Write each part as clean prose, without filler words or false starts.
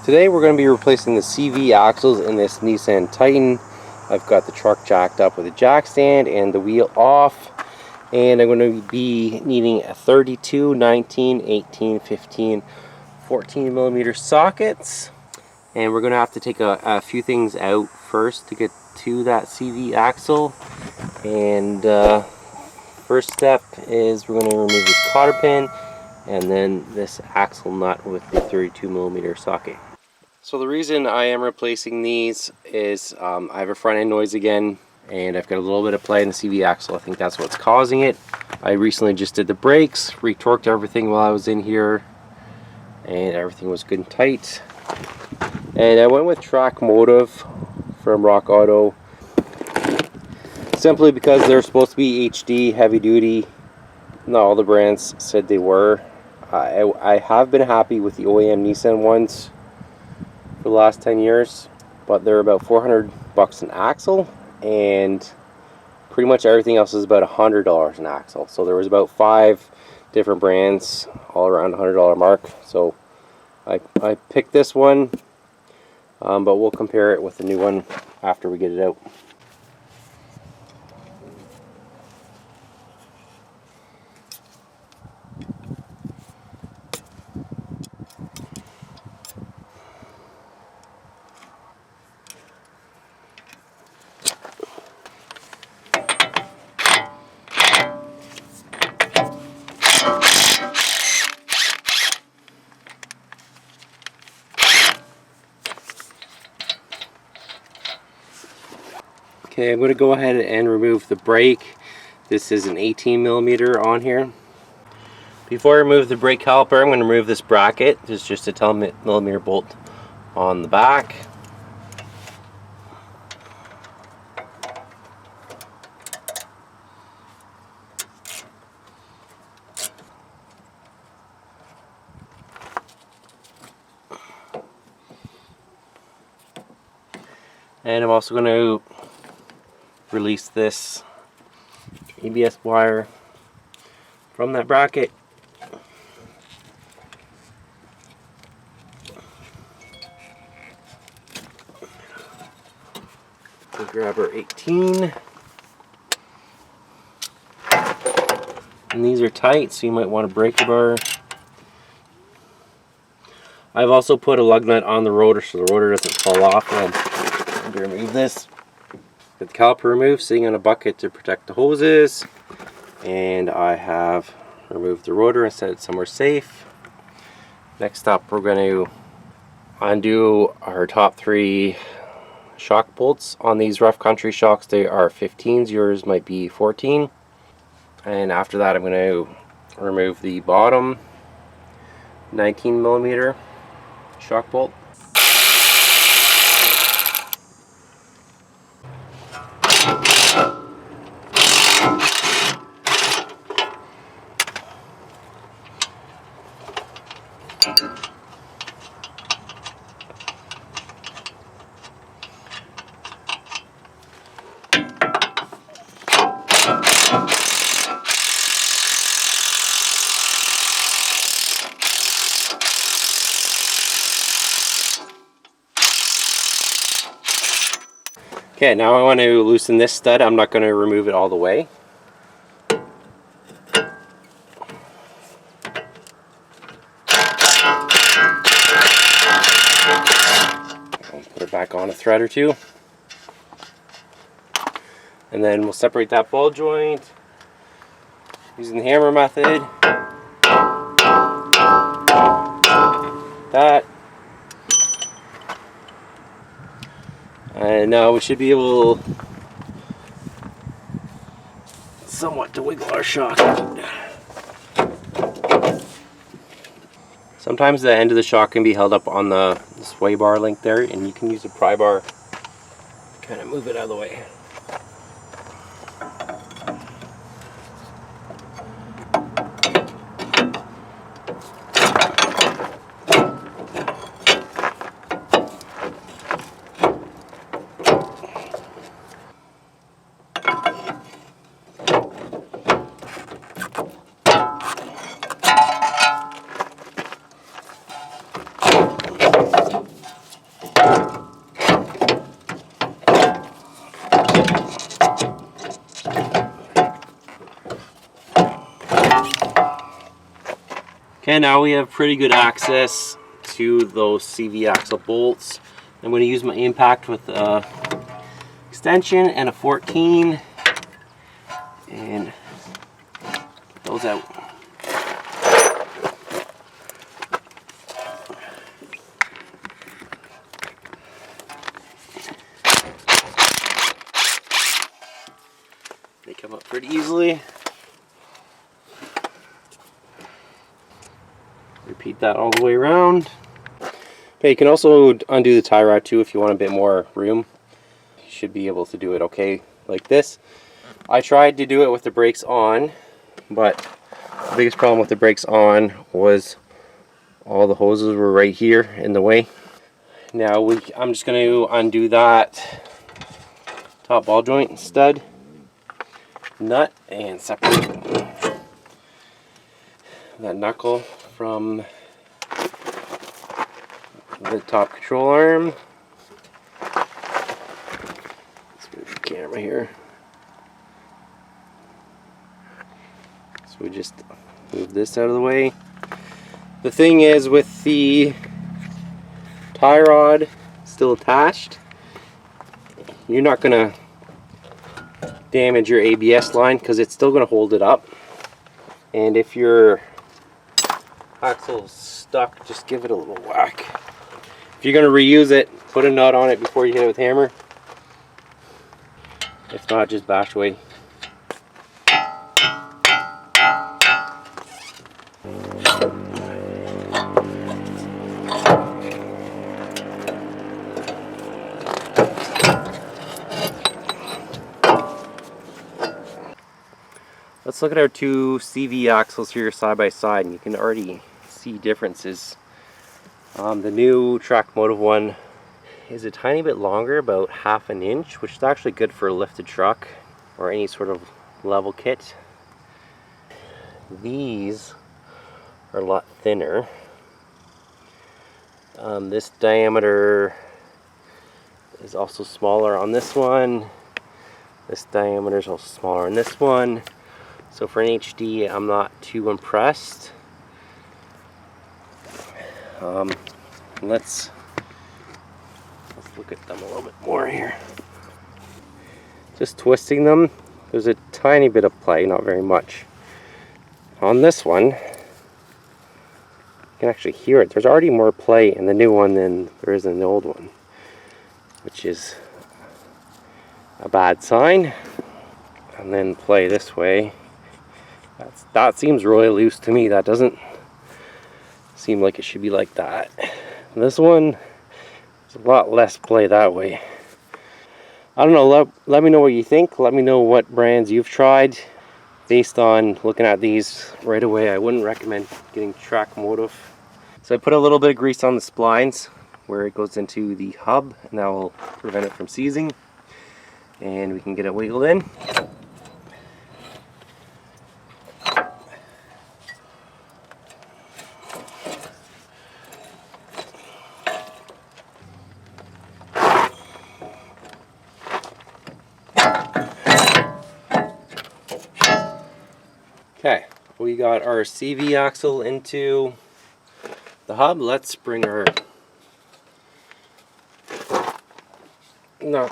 Today we're going to be replacing the CV axles in this Nissan Titan. I've got the truck jacked up with a jack stand and the wheel off. And I'm going to be needing a 32, 19, 18, 15, 14 millimeter sockets. And we're going to have to take a few things out first to get to that CV axle. And first step is we're going to remove this cotter pin and then this axle nut with the 32 millimeter socket. So the reason I am replacing these is I have a front end noise again, and I've got a little bit of play in the CV axle. I think that's what's causing it. I recently just did the brakes, retorqued everything while I was in here, and everything was good and tight. And I went with Track Motive from Rock Auto, simply because they're supposed to be HD, heavy duty. Not all the brands said they were. I have been happy with the OEM Nissan ones for the last 10 years, but they're about 400 bucks an axle, and pretty much everything else is about $100 an axle. So there was about 5 different brands all around the $100 mark. So I picked this one, but we'll compare it with the new one after we get it out. Okay, I'm going to go ahead and remove the brake. This is an 18 millimeter on here. Before I remove the brake caliper, I'm going to remove this bracket. There's just a 10 millimeter bolt on the back. And I'm also going to release this ABS wire from that bracket. We'll grab our 18. And these are tight, so you might want to break your bar. I've also put a lug nut on the rotor so the rotor doesn't fall off. I'm going to remove this. Get the caliper removed, sitting on a bucket to protect the hoses. And I have removed the rotor and set it somewhere safe. Next up, we're going to undo our top 3 shock bolts. On these rough country shocks, they are 15s. Yours might be 14. And after that, I'm going to remove the bottom 19 millimeter shock bolt. Okay, now I want to loosen this stud. I'm not going to remove it all the way. I'll put it back on a thread or two. And then we'll separate that ball joint using the hammer method. That. And now we should be able somewhat to wiggle our shock out. Sometimes the end of the shock can be held up on the sway bar link there, and you can use a pry bar to kind of move it out of the way. Okay, now we have pretty good access to those CV axle bolts. I'm going to use my impact with extension and a 14 and get those out. They come up pretty easily. Repeat that all the way around. Okay, you can also undo the tie rod too if you want a bit more room. You should be able to do it okay like this. I tried to do it with the brakes on, but the biggest problem with the brakes on was all the hoses were right here in the way. Now I'm just going to undo that top ball joint stud nut and separate that knuckle from the top control arm. Let's move the camera here. So we just move this out of the way. The thing is, with the tie rod still attached, you're not going to damage your ABS line because it's still going to hold it up. And if your axle's stuck, just give it a little whack. If you're going to reuse it, put a nut on it before you hit it with a hammer. If not, just bash away. Let's look at our two CV axles here side by side, and you can already see differences. The new track motive one is a tiny bit longer, about ½ an inch, which is actually good for a lifted truck or any sort of level kit. These are a lot thinner. This diameter is also smaller on this one. This diameter is also smaller on this one. So for an HD, I'm not too impressed. Let's look at them a little bit more here. Just twisting them, there's a tiny bit of play, not very much. On this one, you can actually hear it. There's already more play in the new one than there is in the old one, which is a bad sign. And then play this way. That seems really loose to me. That doesn't seem like it should be like that. This one is a lot less play that way. I don't know, let me know what you think. Let me know what brands you've tried. Based on looking at these right away, I wouldn't recommend getting track motive. So I put a little bit of grease on the splines where it goes into the hub, and that will prevent it from seizing. And we can get it wiggled in. Okay, we got our CV axle into the hub. Let's bring our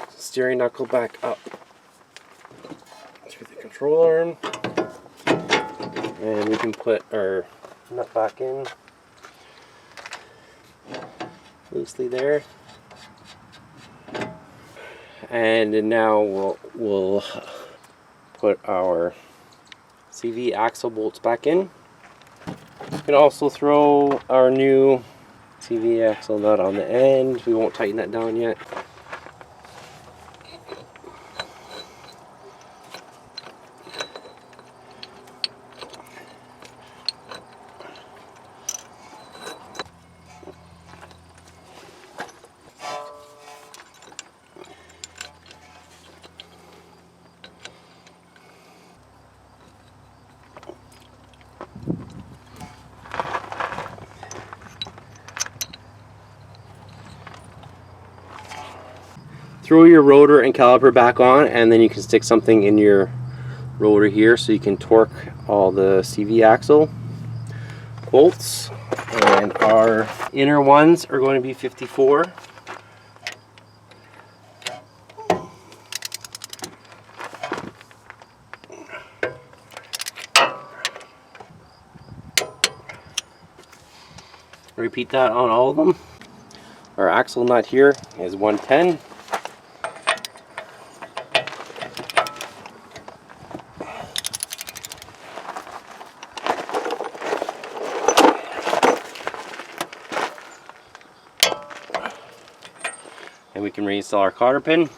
steering knuckle back up through the control arm, and we can put our nut back in loosely there. And now we'll put our CV axle bolts back in. You can also throw our new CV axle nut on the end. We won't tighten that down yet. Throw your rotor and caliper back on, and then you can stick something in your rotor here so you can torque all the CV axle. bolts, and our inner ones are going to be 54. Repeat that on all of them. Our axle nut here is 110. And we can reinstall our cotter pin.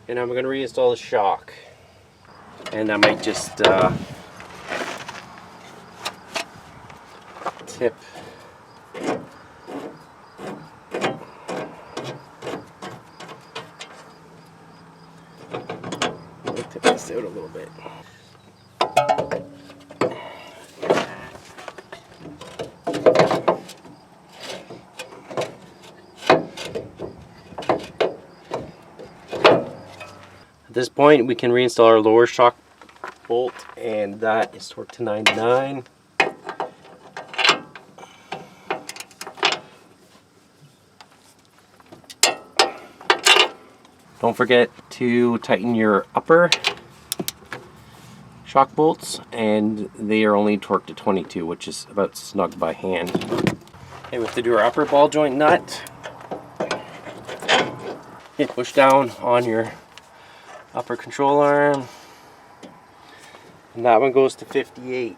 And I'm going to reinstall the shock. And I might just tip this out a little bit. At this point, we can reinstall our lower shock bolt, and that is torqued to 99. Don't forget to tighten your upper shock bolts, and they are only torqued to 22, which is about snug by hand. Okay, we have to do our upper ball joint nut. Push down on your upper control arm, and that one goes to 58.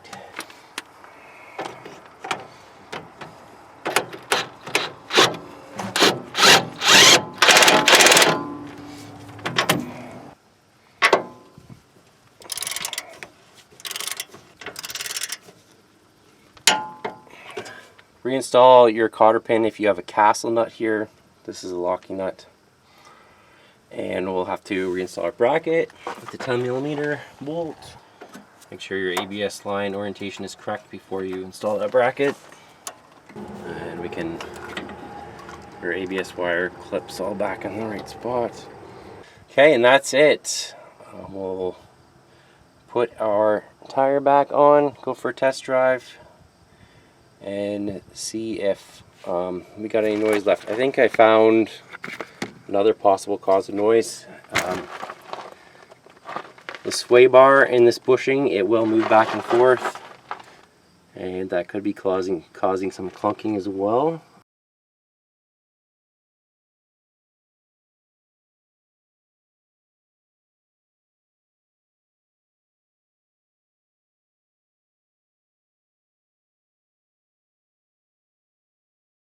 Reinstall your cotter pin if you have a castle nut here. This is a locking nut. And we'll have to reinstall our bracket with the 10mm bolt. Make sure your ABS line orientation is correct before you install that bracket. And we can, your ABS wire clips all back in the right spot. Okay, and that's it. We'll put our tire back on, go for a test drive, and see if we got any noise left. I think I found another possible cause of noise. The sway bar in this bushing, it will move back and forth, and that could be causing some clunking as well.